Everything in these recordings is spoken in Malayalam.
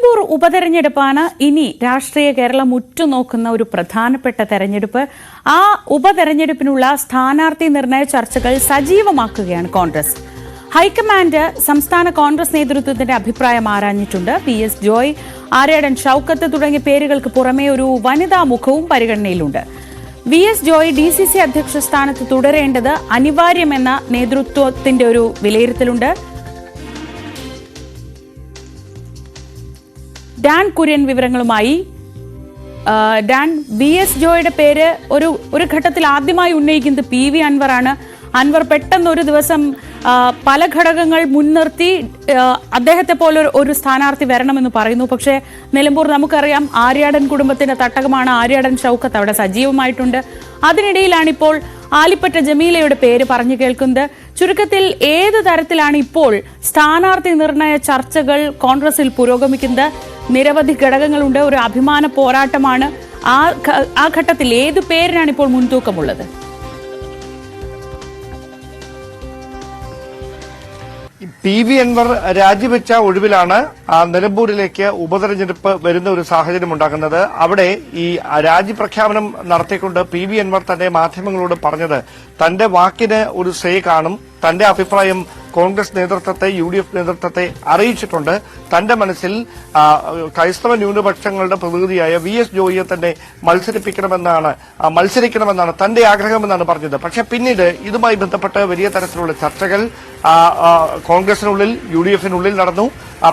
നിലമ്പൂർ ഉപതെരഞ്ഞെടുപ്പാണ് ഇനി രാഷ്ട്രീയ കേരളം ഉറ്റുനോക്കുന്ന ഒരു പ്രധാനപ്പെട്ട തെരഞ്ഞെടുപ്പ്. ആ ഉപതെരഞ്ഞെടുപ്പിനുള്ള സ്ഥാനാർത്ഥി നിർണയ ചർച്ചകൾ സജീവമാക്കുകയാണ് കോൺഗ്രസ്. ഹൈക്കമാൻഡ് സംസ്ഥാന കോൺഗ്രസ് നേതൃത്വത്തിന്റെ അഭിപ്രായം ആരാഞ്ഞിട്ടുണ്ട്. PS ജോയ്, ആര്യാടൻ ഷൌക്കത്ത് തുടങ്ങിയ പേരുകൾക്ക് പുറമെ ഒരു വനിതാ മുഖവും പരിഗണനയിലുണ്ട്. VS ജോയ് DCC അധ്യക്ഷ സ്ഥാനത്ത് തുടരേണ്ടത് അനിവാര്യമെന്ന നേതൃത്വത്തിന്റെ ഒരു വിലയിരുത്തലുണ്ട്. ഡാൻ കുര്യൻ വിവരങ്ങളുമായി. ഡാൻ, VS ജോയുടെ പേര് ഒരു ഘട്ടത്തിൽ ആദ്യമായി ഉന്നയിക്കുന്നത് PV അൻവറാണ്. അൻവർ പെട്ടെന്ന് ഒരു ദിവസം പല ഘടകങ്ങൾ മുൻനിർത്തി അദ്ദേഹത്തെ പോലെ ഒരു സ്ഥാനാർത്ഥി വരണമെന്ന് പറയുന്നു. പക്ഷേ നിലമ്പൂർ നമുക്കറിയാം ആര്യാടൻ കുടുംബത്തിന്റെ തട്ടകമാണ്. ആര്യാടൻ ഷൌക്കത്ത് അവിടെ സജീവമായിട്ടുണ്ട്. അതിനിടയിലാണ് ഇപ്പോൾ ആലിപ്പറ്റ ജമീലയുടെ പേര് പറഞ്ഞു കേൾക്കുന്നത്. ചുരുക്കത്തിൽ ഏത് തരത്തിലാണ് ഇപ്പോൾ സ്ഥാനാർത്ഥി നിർണയ ചർച്ചകൾ കോൺഗ്രസിൽ പുരോഗമിക്കുന്നത്? നിരവധി ഘടകങ്ങളുണ്ട്, ഒരു അഭിമാന പോരാട്ടമാണ്. ആ ഘട്ടത്തിൽ ഏത് പേരിനാണ് ഇപ്പോൾ മുൻതൂക്കമുള്ളത്? PV അൻവർ രാജിവെച്ച ഒഴിവിലാണ് നിലമ്പൂരിലേക്ക് ഉപതെരഞ്ഞെടുപ്പ് വരുന്ന ഒരു സാഹചര്യം ഉണ്ടാകുന്നത്. അവിടെ ഈ രാജിപ്രഖ്യാപനം നടത്തിക്കൊണ്ട് PV അൻവർ തന്റെ മാധ്യമങ്ങളോട് പറഞ്ഞത് തന്റെ വാക്കിന് ഒരു സേ കാണും, തന്റെ അഭിപ്രായം കോൺഗ്രസ് നേതൃത്വത്തെ UDF നേതൃത്വത്തെ അറിയിച്ചിട്ടുണ്ട്. തന്റെ മനസ്സിൽ ക്രൈസ്തവ ന്യൂനപക്ഷങ്ങളുടെ പ്രതിനിധിയായ VS ജോയിയെ തന്നെ മത്സരിക്കണമെന്നാണ് തന്റെ ആഗ്രഹമെന്നാണ് പറഞ്ഞത്. പക്ഷെ പിന്നീട് ഇതുമായി ബന്ധപ്പെട്ട് വലിയ തരത്തിലുള്ള ചർച്ചകൾ കോൺഗ്രസിനുള്ളിൽ UDFിനുള്ളിൽ നടന്നു.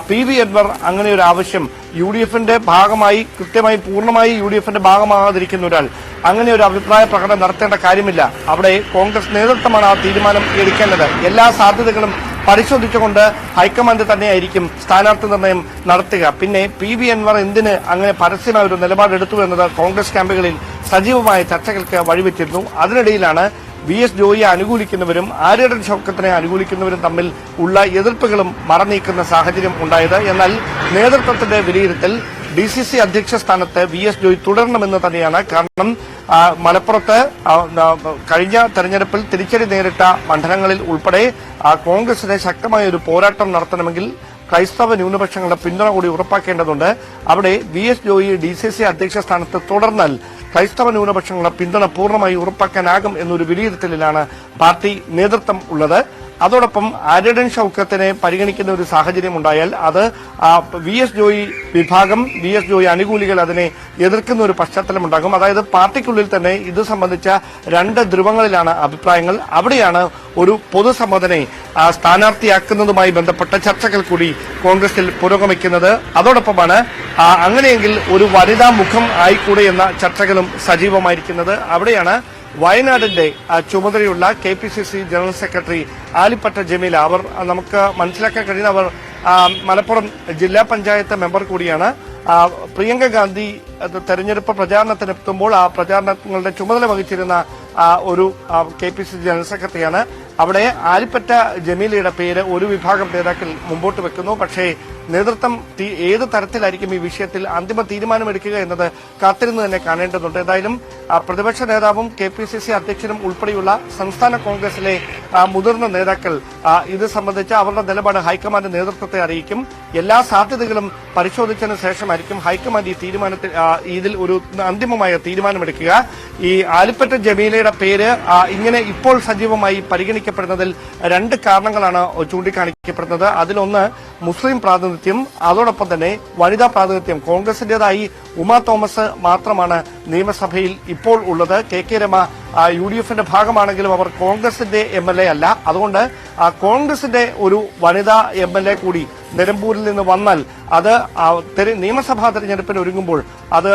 PV അൻവർ അങ്ങനെ ഒരു ആവശ്യം UDFിന്റെ ഭാഗമായി കൃത്യമായി പൂർണ്ണമായി UDFിന്റെ ഭാഗമാകാതിരിക്കുന്ന ഒരാൾ അങ്ങനെ ഒരു അഭിപ്രായ പ്രകടനം നടത്തേണ്ട കാര്യമില്ല. അവിടെ കോൺഗ്രസ് നേതൃത്വമാണ് ആ തീരുമാനം എടുക്കേണ്ടത്. എല്ലാ സാധ്യതകളും പരിശോധിച്ചുകൊണ്ട് ഹൈക്കമാൻഡ് തന്നെയായിരിക്കും സ്ഥാനാർത്ഥി നിർണയം നടത്തുക. പിന്നെ PV അൻവർ എന്തിന് അങ്ങനെ പരസ്യമായ ഒരു നിലപാടെടുത്തു എന്നത് കോൺഗ്രസ് ക്യാമ്പുകളിൽ സജീവമായ ചർച്ചകൾക്ക് വഴിവെച്ചിരുന്നു. അതിനിടയിലാണ് VS ജോയിയെ അനുകൂലിക്കുന്നവരും ആര്യാടൻ ഷൌക്കത്തിനെ അനുകൂലിക്കുന്നവരും തമ്മിൽ ഉള്ള എതിർപ്പുകളും മറനീക്കുന്ന സാഹചര്യം ഉണ്ടായത്. എന്നാൽ നേതൃത്വത്തിന്റെ വിലയിരുത്തൽ DCC അധ്യക്ഷ സ്ഥാനത്ത് VS ജോയ് തുടരണമെന്ന് തന്നെയാണ്. കാരണം മലപ്പുറത്ത് കഴിഞ്ഞ തെരഞ്ഞെടുപ്പിൽ തിരിച്ചടി നേരിട്ട മണ്ഡലങ്ങളിൽ ഉൾപ്പെടെ കോൺഗ്രസിന് ശക്തമായ ഒരു പോരാട്ടം നടത്തണമെങ്കിൽ ക്രൈസ്തവ ന്യൂനപക്ഷങ്ങളുടെ പിന്തുണ കൂടി ഉറപ്പാക്കേണ്ടതുണ്ട്. അവിടെ VS ജോയി DCC അധ്യക്ഷ സ്ഥാനത്ത് തുടർന്നാൽ ക്രൈസ്തവ ന്യൂനപക്ഷങ്ങളുടെ പിന്തുണ പൂർണ്ണമായി ഉറപ്പാക്കാനാകും എന്നൊരു വിലയിരുത്തലിലാണ് പാർട്ടി നേതൃത്വം ഉള്ളത്. അതോടൊപ്പം ആര്യാടൻ ഷൌക്കത്തിനെ പരിഗണിക്കുന്ന ഒരു സാഹചര്യം ഉണ്ടായാൽ അത് VS ജോയി വിഭാഗം, VS ജോയി അനുകൂലികൾ അതിനെ എതിർക്കുന്ന ഒരു പശ്ചാത്തലമുണ്ടാകും. അതായത് പാർട്ടിക്കുള്ളിൽ തന്നെ ഇത് സംബന്ധിച്ച രണ്ട് ധ്രുവങ്ങളിലാണ് അഭിപ്രായങ്ങൾ. അവിടെയാണ് ഒരു പൊതുസമ്മതനെ സ്ഥാനാർത്ഥിയാക്കുന്നതുമായി ബന്ധപ്പെട്ട ചർച്ചകൾ കൂടി കോൺഗ്രസിൽ പുരോഗമിക്കുന്നത്. അതോടൊപ്പമാണ് അങ്ങനെയെങ്കിൽ ഒരു വനിതാ മുഖം ആയിക്കൂടെ എന്ന ചർച്ചകളും സജീവമായിരിക്കുന്നത്. അവിടെയാണ് വയനാടിന്റെ ചുമതലയുള്ള KPCC general secretary Alipatta Jameela, അവർ നമുക്ക് മനസ്സിലാക്കാൻ കഴിയുന്ന അവർ മലപ്പുറം ജില്ലാ പഞ്ചായത്ത് മെമ്പർ കൂടിയാണ്. പ്രിയങ്ക ഗാന്ധി തെരഞ്ഞെടുപ്പ് പ്രചാരണത്തിനെത്തുമ്പോൾ ആ പ്രചാരണങ്ങളുടെ ചുമതല വഹിച്ചിരുന്ന ഒരു KPCC ജനറൽ സെക്രട്ടറിയാണ്. അവിടെ ആലിപ്പറ്റ ജമീലയുടെ പേര് ഒരു വിഭാഗം നേതാക്കൾ മുമ്പോട്ട് വെക്കുന്നു. പക്ഷേ നേതൃത്വം ഏത് തരത്തിലായിരിക്കും ഈ വിഷയത്തിൽ അന്തിമ തീരുമാനമെടുക്കുക എന്നത് കാത്തിരുന്ന് തന്നെ കാണേണ്ടതുണ്ട്. ഏതായാലും പ്രതിപക്ഷ നേതാവും KPCC അധ്യക്ഷനും ഉൾപ്പെടെയുള്ള സംസ്ഥാന കോൺഗ്രസിലെ മുതിർന്ന നേതാക്കൾ ഇത് സംബന്ധിച്ച് അവരുടെ നിലപാട് ഹൈക്കമാൻഡ് നേതൃത്വത്തെ അറിയിക്കും. എല്ലാ സാധ്യതകളും പരിശോധിച്ചതിന് ശേഷമായിരിക്കും ഹൈക്കമാൻഡ് ഈ തീരുമാനത്തിൽ ഇതിൽ ഒരു അന്തിമമായ തീരുമാനമെടുക്കുക. ഈ ആലിപ്പറ്റ ജമീലയുടെ പേര് ഇങ്ങനെ ഇപ്പോൾ സജീവമായി പരിഗണിക്കപ്പെടുന്നതിൽ രണ്ട് കാരണങ്ങളാണ് ചൂണ്ടിക്കാണിക്കപ്പെടുന്നത്. അതിലൊന്ന് മുസ്ലിം പ്രാതിനിധ്യം, അതോടൊപ്പം തന്നെ വനിതാ പ്രാതിനിധ്യം. കോൺഗ്രസിന്റേതായി ഉമാ തോമസ് മാത്രമാണ് നിയമസഭയിൽ ഇപ്പോൾ ഉള്ളത്. KK രമ UDFിന്റെ ഭാഗമാണെങ്കിലും അവർ കോൺഗ്രസിന്റെ MLA അല്ല. അതുകൊണ്ട് കോൺഗ്രസിന്റെ ഒരു വനിതാ MLA കൂടി നിലമ്പൂരിൽ നിന്ന് വന്നാൽ അത് നിയമസഭാ തെരഞ്ഞെടുപ്പിന് ഒരുങ്ങുമ്പോൾ അത്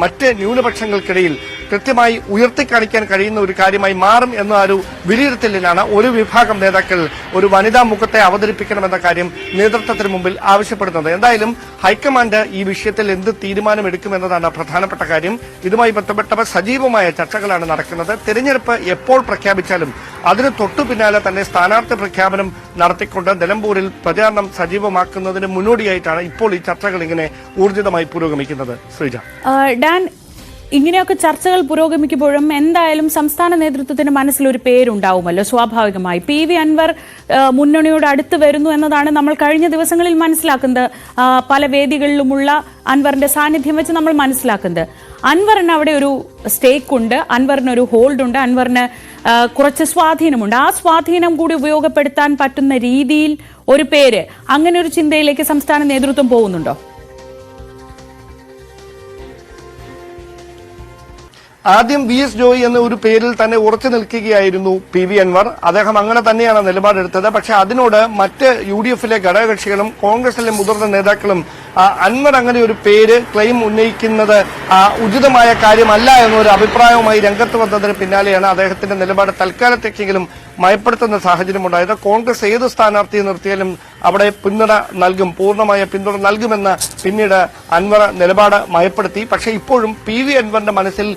മറ്റ് ന്യൂനപക്ഷങ്ങൾക്കിടയിൽ കൃത്യമായി ഉയർത്തിക്കാണിക്കാൻ കഴിയുന്ന ഒരു കാര്യമായി മാറും എന്ന ഒരു വിലയിരുത്തലിലാണ് ഒരു വിഭാഗം നേതാക്കൾ ഒരു വനിതാ മുഖത്തെ അവതരിപ്പിക്കണമെന്ന കാര്യം നേതൃത്വത്തിന് മുമ്പിൽ ആവശ്യപ്പെടുന്നത്. എന്തായാലും ഹൈക്കമാൻഡ് ഈ വിഷയത്തിൽ എന്ത് തീരുമാനമെടുക്കുമെന്നതാണ് പ്രധാനപ്പെട്ട കാര്യം. ഇതുമായി ബന്ധപ്പെട്ട സജീവമായ ചർച്ചകളാണ് നടക്കുന്നത്. തെരഞ്ഞെടുപ്പ് എപ്പോൾ പ്രഖ്യാപിച്ചാലും അതിന് തൊട്ടു പിന്നാലെ തന്നെ സ്ഥാനാർത്ഥി പ്രഖ്യാപനം നടത്തിക്കൊണ്ട് നിലമ്പൂരിൽ പ്രചാരണം സജീവമാക്കുന്നതിന് മുന്നോടിയായിട്ടാണ് ഇപ്പോൾ ഈ ചർച്ചകൾ ഇങ്ങനെ ഊർജിതമായി പുരോഗമിക്കുന്നത്. ശ്രീജ, ഡാൻ, ഇങ്ങനെയൊക്കെ ചർച്ചകൾ പുരോഗമിക്കുമ്പോഴും എന്തായാലും സംസ്ഥാന നേതൃത്വത്തിന് മനസ്സിലൊരു പേരുണ്ടാവുമല്ലോ സ്വാഭാവികമായി. PV അൻവർ മുന്നണിയോട് അടുത്ത് വരുന്നു എന്നതാണ് നമ്മൾ കഴിഞ്ഞ ദിവസങ്ങളിൽ മനസ്സിലാക്കുന്നത്. പല വേദികളിലുമുള്ള അൻവറിന്റെ സാന്നിധ്യം വെച്ച് നമ്മൾ മനസ്സിലാക്കുന്നത്. അൻവറിന് അവിടെ ഒരു സ്റ്റേക്ക് ഉണ്ട്, അൻവറിന് ഒരു ഹോൾഡ് ഉണ്ട്, അൻവറിന് കുറച്ച് സ്വാധീനമുണ്ട്. ആ സ്വാധീനം കൂടി ഉപയോഗപ്പെടുത്താൻ പറ്റുന്ന രീതിയിൽ ഒരു പേര്, അങ്ങനെ ഒരു ചിന്തയിലേക്ക് സംസ്ഥാന നേതൃത്വം പോകുന്നുണ്ടോ? ആദ്യം VS ജോയി എന്ന ഒരു പേരിൽ തന്നെ ഉറച്ചു നിൽക്കുകയായിരുന്നു PV അൻവർ. അദ്ദേഹം അങ്ങനെ തന്നെയാണ് നിലപാടെടുത്തത്. പക്ഷെ അതിനോട് മറ്റ് UDF-ലെ ഘടകകക്ഷികളും കോൺഗ്രസിലെ മുതിർന്ന നേതാക്കളും അൻവർ അങ്ങനെ ഒരു പേര് ക്ലെയിം ഉന്നയിക്കുന്നത് ഉചിതമായ കാര്യമല്ല എന്നൊരു അഭിപ്രായവുമായി രംഗത്ത് വന്നതിന് പിന്നാലെയാണ് അദ്ദേഹത്തിന്റെ നിലപാട് തൽക്കാലത്തേക്കെങ്കിലും മയപ്പെടുത്തുന്ന സാഹചര്യമുണ്ടായത്. കോൺഗ്രസ് ഏത് സ്ഥാനാർത്ഥിയെ നിർത്തിയാലും അവിടെ പിന്തുണ നൽകും, പൂർണ്ണമായ പിന്തുണ നൽകുമെന്ന് പിന്നീട് അൻവർ നിലപാട് മയപ്പെടുത്തി. പക്ഷേ ഇപ്പോഴും PV അൻവറിന്റെ മനസ്സിൽ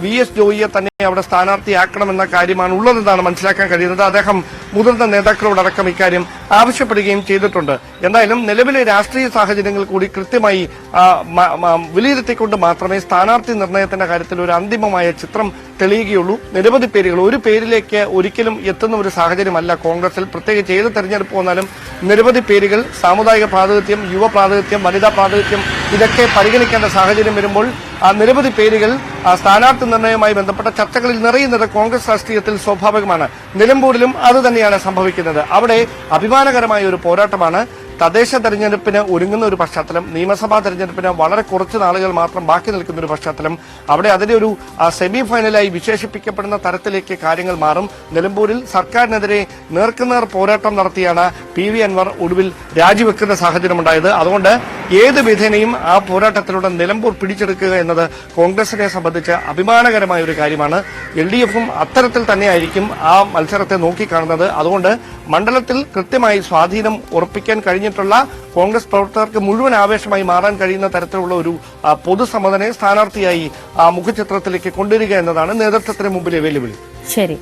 VS ജോയിയെ തന്നെ അവിടെ സ്ഥാനാർത്ഥിയാക്കണമെന്ന കാര്യമാണ് ഉള്ളതെന്നാണ് മനസ്സിലാക്കാൻ കഴിയുന്നത്. അദ്ദേഹം മുതിർന്ന നേതാക്കളോടക്കം ഇക്കാര്യം ആവശ്യപ്പെടുകയും ചെയ്തിട്ടുണ്ട്. എന്തായാലും നിലവിലെ രാഷ്ട്രീയ സാഹചര്യങ്ങൾ കൂടി കൃത്യമായി വിലയിരുത്തിക്കൊണ്ട് മാത്രമേ സ്ഥാനാർത്ഥി നിർണയത്തിന്റെ കാര്യത്തിൽ ഒരു അന്തിമമായ ചിത്രം തെളിയുകയുള്ളൂ. നിരവധി പേരുകൾ ഒരു പേരിലേക്ക് ഒരിക്കലും എത്തുന്ന ഒരു സാഹചര്യമല്ല കോൺഗ്രസിൽ. പ്രത്യേകിച്ച് ഏത് തെരഞ്ഞെടുപ്പ് വന്നാലും നിരവധി പേരുകൾ, സാമുദായിക പ്രാതിനിധ്യം, യുവ പ്രാതിനിധ്യം, വനിതാ പ്രാതിനിധ്യം ഇതൊക്കെ പരിഗണിക്കേണ്ട സാഹചര്യം വരുമ്പോൾ നിരവധി പേരുകൾ സ്ഥാനാർത്ഥി നിർണയവുമായി ബന്ധപ്പെട്ട ചർച്ചകളിൽ നിറയുന്നത് കോൺഗ്രസ് രാഷ്ട്രീയത്തിൽ സ്വാഭാവികമാണ്. നിലമ്പൂരിലും അതുതന്നെയാണ് സംഭവിക്കുന്നത്. അവിടെ അഭിമാനകരമായ ഒരു പോരാട്ടമാണ്. തദ്ദേശ തെരഞ്ഞെടുപ്പിന് ഒരുങ്ങുന്ന ഒരു പശ്ചാത്തലം, നിയമസഭാ തെരഞ്ഞെടുപ്പിന് വളരെ കുറച്ച് നാളുകൾ മാത്രം ബാക്കി നിൽക്കുന്ന ഒരു പശ്ചാത്തലം, അവിടെ അതിന്റെ ഒരു സെമി ഫൈനലായി വിശേഷിപ്പിക്കപ്പെടുന്ന തരത്തിലേക്ക് കാര്യങ്ങൾ മാറും. നിലമ്പൂരിൽ സർക്കാരിനെതിരെ നേർക്കുനേർ പോരാട്ടം നടത്തിയാണ് PV അൻവർ ഒടുവിൽ രാജിവെക്കുന്ന സാഹചര്യമുണ്ടായത്. അതുകൊണ്ട് ഏത് വിധേനയും ആ പോരാട്ടത്തിലൂടെ നിലമ്പൂർ പിടിച്ചെടുക്കുക എന്നത് കോൺഗ്രസിനെ സംബന്ധിച്ച് അഭിമാനകരമായ ഒരു കാര്യമാണ്. LDF-ഉം അത്തരത്തിൽ തന്നെയായിരിക്കും ആ മത്സരത്തെ നോക്കിക്കാണുന്നത്. അതുകൊണ്ട് മണ്ഡലത്തിൽ കൃത്യമായി സ്വാധീനം ഉറപ്പിക്കാൻ കഴിഞ്ഞിട്ടുള്ള കോൺഗ്രസ് പ്രവർത്തകർക്ക് മുഴുവൻ ആവേശമായി മാറാൻ കഴിയുന്ന തരത്തിലുള്ള ഒരു പൊതുസമ്മതനെ സ്ഥാനാർത്ഥിയായി മുഖചിത്രത്തിലേക്ക് കൊണ്ടുവരിക എന്നതാണ് നേതൃത്വത്തിന് മുമ്പിലെ വെല്ലുവിളി. ശരി,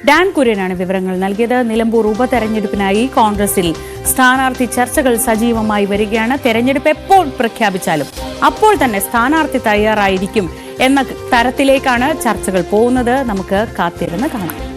ഡാൻ കുര്യനാണ് വിവരങ്ങൾ നൽകിയത്. നിലമ്പൂർ ഉപതെരഞ്ഞെടുപ്പിനായി കോൺഗ്രസിൽ സ്ഥാനാർത്ഥി ചർച്ചകൾ സജീവമായി വരികയാണ്. തെരഞ്ഞെടുപ്പ് എപ്പോൾ പ്രഖ്യാപിച്ചാലും അപ്പോൾ തന്നെ സ്ഥാനാർത്ഥി തയ്യാറായിരിക്കും എന്ന തരത്തിലേക്കാണ് ചർച്ചകൾ പോകുന്നത്. നമുക്ക് കാത്തിരുന്ന് കാണാം.